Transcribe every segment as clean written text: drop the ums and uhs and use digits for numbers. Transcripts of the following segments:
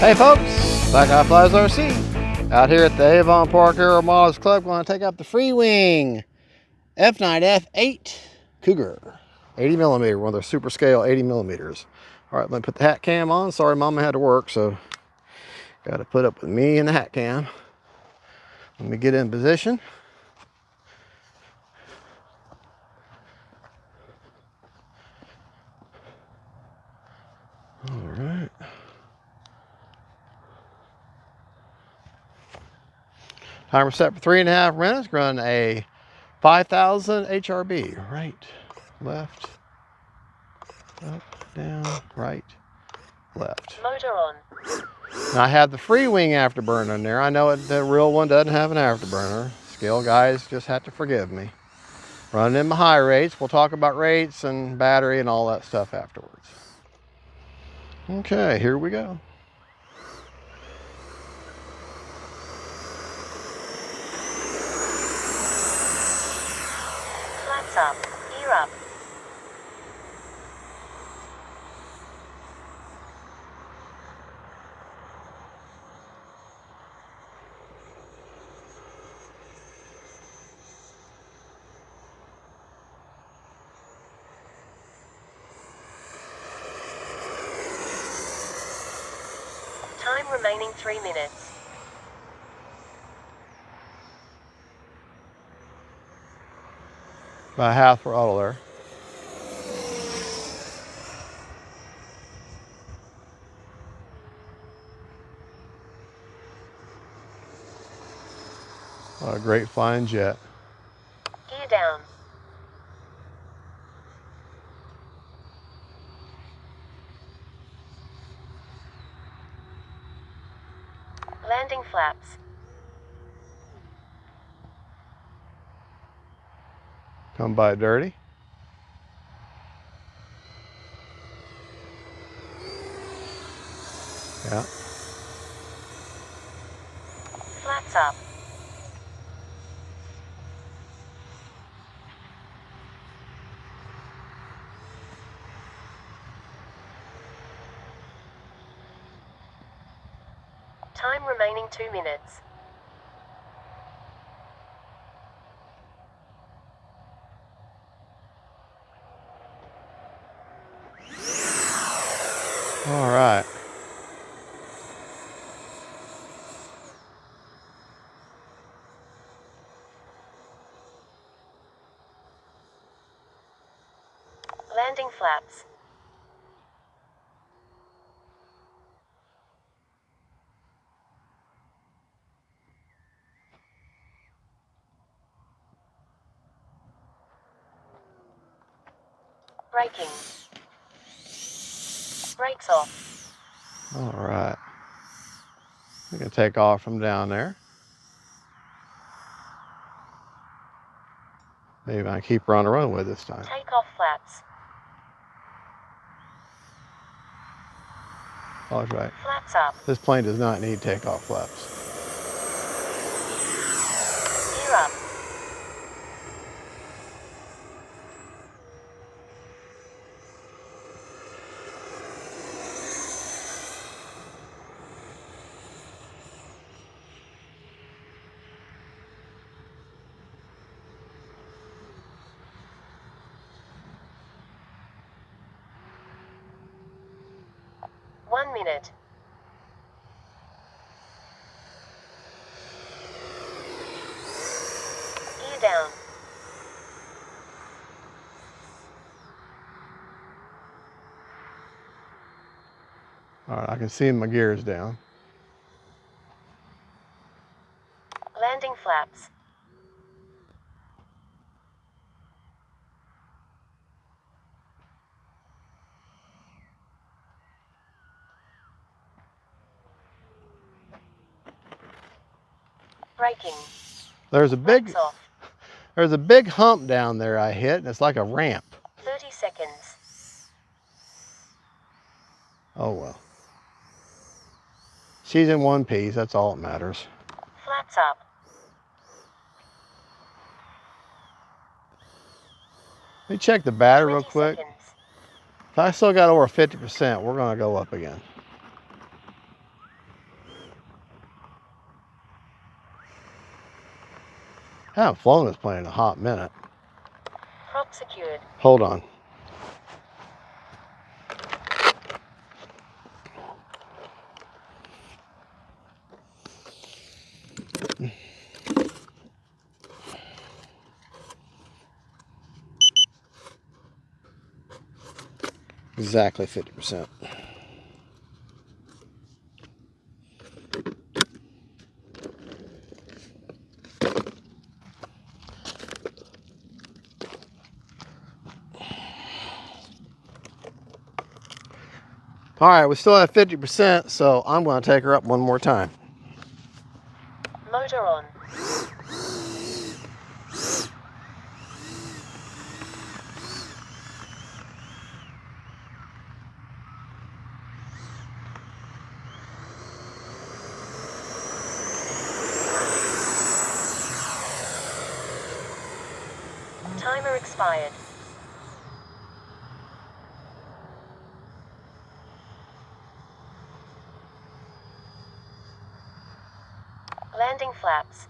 Hey folks, Black Eye Flies RC. Out here at the Avon Park Aero Models Club, going to take out the Freewing F9F-8 Cougar. 80mm, one of their super scale 80mm. All right, let me put the hat cam on. Sorry, Mama had to work, so got to put up with me and the hat cam. Let me get in position. All right. Timer set for 3.5 minutes. Run a 5,000 HRB. Right, left, up, down, right, left. Motor on. Now I have the Freewing afterburner in there. I know the real one doesn't have an afterburner. Scale guys just have to forgive me. Running in my high rates. We'll talk about rates and battery and all that stuff afterwards. Okay, here we go. Flaps up. Gear up. Time remaining 3 minutes. About half throttle there. What a great flying jet. Gear down. Landing flaps. Come by dirty. Yeah. Flaps up. Time remaining 2 minutes. All right. Landing flaps. Braking. Brakes off. All right. We can take off from down there. Maybe I keep her on the runway this time. Take off flaps. Oh, that's right. Flaps up. This plane does not need takeoff flaps. Gear up. One minute. Gear down. All right, I can see my gears down. Landing flaps. Braking. There's a Brakes off. big hump down there I hit, and it's like a ramp. 30 seconds. Oh well. She's in one piece, that's all that matters. Flaps up. Let me check the battery real 20 quick. seconds. If I still got over 50%, we're gonna go up again. I haven't flown this plane in a hot minute. Prop secured. Hold on. Exactly 50%. All right, we still have 50%, so I'm going to take her up one more time. Motor on. Timer expired. Landing flaps.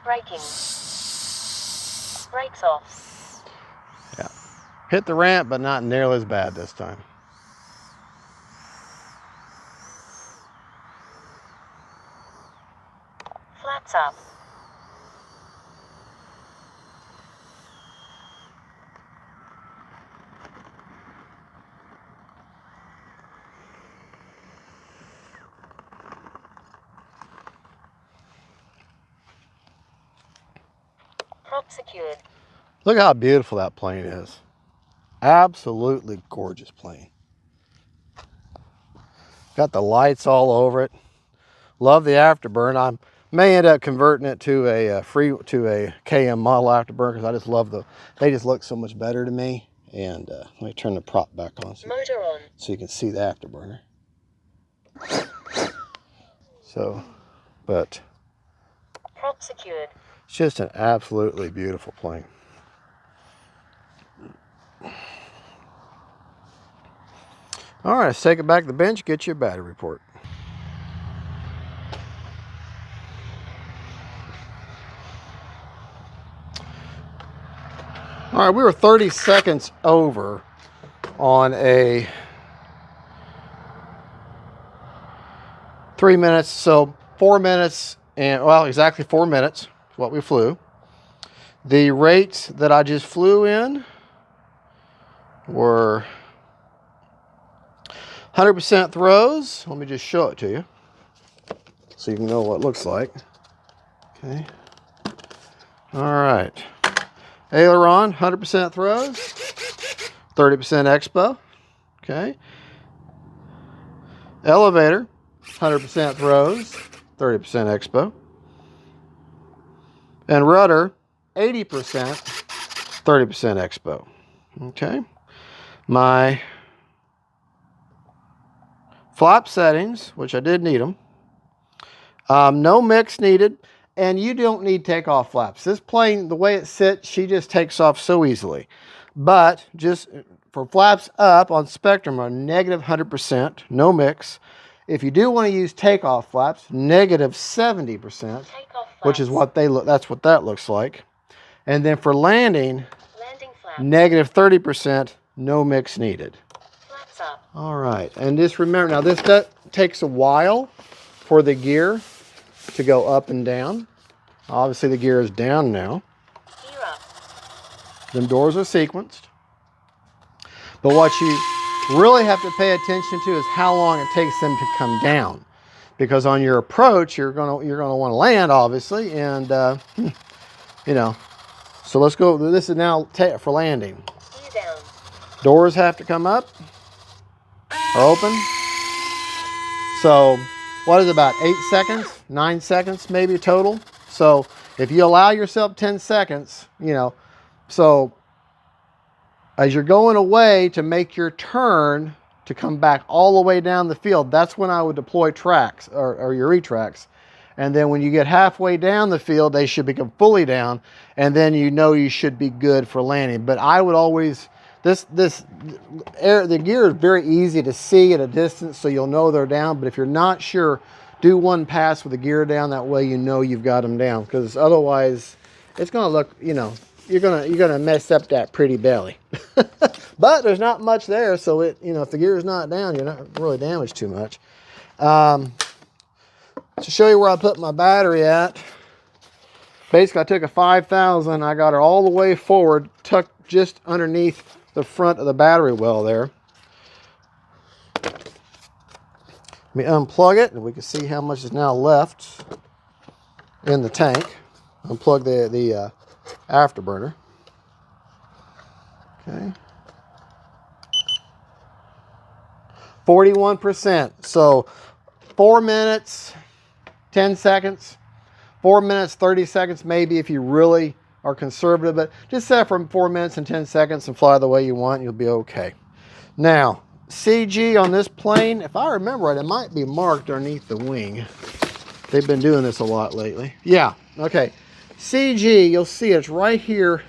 Braking. Brakes off. Yeah. Hit the ramp, but not nearly as bad this time. Flaps up. Prop secured. Look how beautiful that plane is. Absolutely gorgeous plane. Got the lights all over it. Love the afterburn. I may end up converting it to a KM model afterburn because I just love they just look so much better to me. And let me turn the prop back on Motor on. so you can see the afterburner. So, but Prop secured. it's just an absolutely beautiful plane. All right, let's take it back to the bench, get you a battery report. All right, we were 30 seconds over on a 3 minutes, so 4 minutes, and well, exactly 4 minutes is what we flew. The rates that I just flew in were 100% throws. Let me just show it to you so you can know what it looks like. Okay. All right. Aileron, 100% throws, 30% expo. Okay. Elevator, 100% throws, 30% expo. And rudder, 80%, 30% expo. Okay. My flap settings, which I did need them. No mix needed, and you don't need takeoff flaps. This plane, the way it sits, she just takes off so easily. But just for flaps up on Spectrum are negative 100%, no mix. If you do want to use takeoff flaps, negative 70%, which is what they look. That's what that looks like. And then for landing flaps, negative 30%, no mix needed. Flaps up. All right, and just remember, now this takes a while for the gear to go up and down. Obviously the gear is down now. Gear up. Them doors are sequenced. But what you really have to pay attention to is how long it takes them to come down. Because on your approach, you're gonna want to land, obviously, and you know. So let's go. This is now for landing. Gear down. Doors have to come up or open. So what is it, about 8 seconds, 9 seconds maybe total? So if you allow yourself 10 seconds, you know, so as you're going away to make your turn to come back all the way down the field, that's when I would deploy tracks or your E-tracks. And then when you get halfway down the field, they should become fully down. And then you know you should be good for landing. But I would always, the gear is very easy to see at a distance, so you'll know they're down. But if you're not sure, do one pass with the gear down. That way you know you've got them down. Because otherwise, it's going to look, you know, you're gonna mess up that pretty belly. But there's not much there, so it, you know, if the gear is not down, you're not really damaged too much. To show you where I put my battery at, basically I took a 5000, I got her all the way forward, tucked just underneath the front of the battery well there. Let me unplug it and we can see how much is now left in the tank. Unplug the afterburner. Okay. 41%. So 4 minutes, 10 seconds, 4 minutes, 30 seconds, maybe if you really are conservative, but just set for 4 minutes and 10 seconds and fly the way you want, you'll be okay. Now, CG on this plane, if I remember right, it might be marked underneath the wing. They've been doing this a lot lately. Yeah, okay. CG, you'll see it's right here.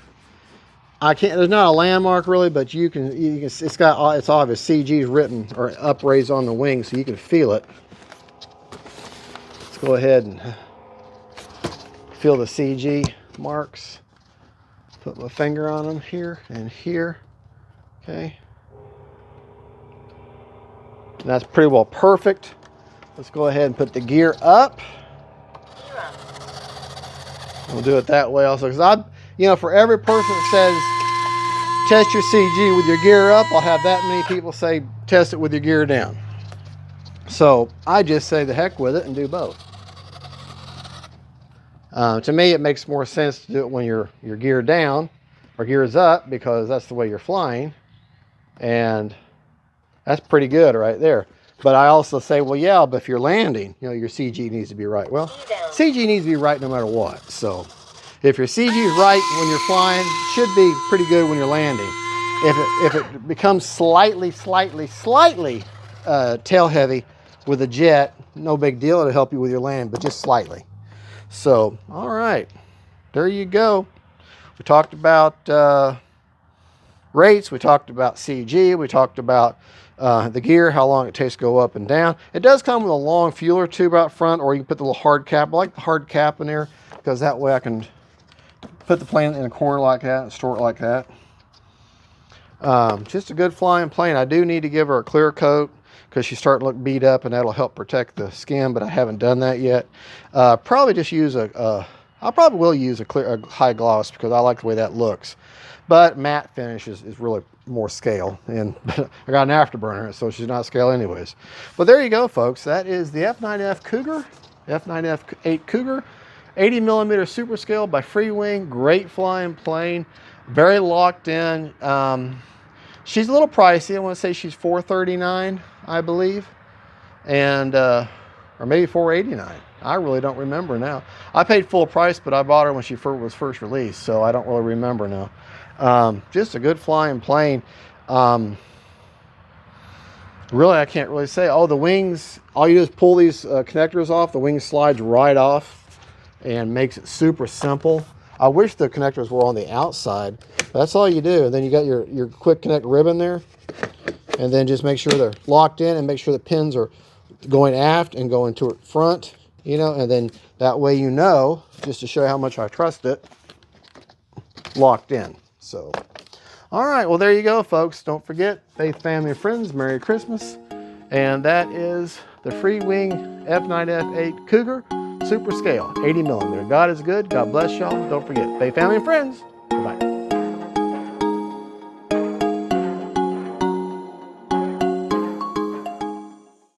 There's not a landmark really, but you can it's obvious CG is written or upraised on the wing, so you can feel it. Let's go ahead and feel the CG marks. Put my finger on them here and here. Okay. And that's pretty well perfect. Let's go ahead and put the gear up. We'll do it that way also, because for every person that says test your CG with your gear up, I'll have that many people say test it with your gear down. So I just say the heck with it and do both. To me, it makes more sense to do it when your gear down or gear is up, because that's the way you're flying, and that's pretty good right there. But I also say, well, yeah, but if you're landing, your CG needs to be right. Well, CG needs to be right no matter what. So if your CG is right when you're flying, it should be pretty good when you're landing. If it becomes slightly tail heavy with a jet, no big deal. It'll help you with your landing, but just slightly. So, all right, there you go. We talked about rates. We talked about CG. We talked about the gear, how long it takes to go up and down. It does come with a long fueler tube out front, or you can put the little hard cap. I like the hard cap in there because that way I can put the plane in a corner like that and store it like that. Just a good flying plane. I do need to give her a clear coat because she's starting to look beat up, and that'll help protect the skin, but I haven't done that yet. Probably just use I probably will use a high gloss because I like the way that looks. But matte finish is really more scale, and I got an afterburner, so she's not scale anyways. But there you go, folks. That is the F9F Cougar, F9F-8 Cougar, 80mm super scale by Freewing. Great flying plane, very locked in. She's a little pricey. I want to say she's $439, I believe, and or maybe $489. I really don't remember now. I paid full price, but I bought her when she was first released, so I don't really remember now. Just a good flying plane. Really, I can't really say. Oh, the wings, all you do is pull these connectors off. The wing slides right off and makes it super simple. I wish the connectors were on the outside. That's all you do. And then you got your quick connect ribbon there. And then just make sure they're locked in, and make sure the pins are going aft and going to front, and then that way just to show you how much I trust it, locked in. So, all right, well, there you go, folks. Don't forget, faith, family, and friends, Merry Christmas. And that is the Freewing F9F-8 Cougar Super Scale, 80mm. God is good. God bless y'all. Don't forget, faith, family, and friends. Bye-bye.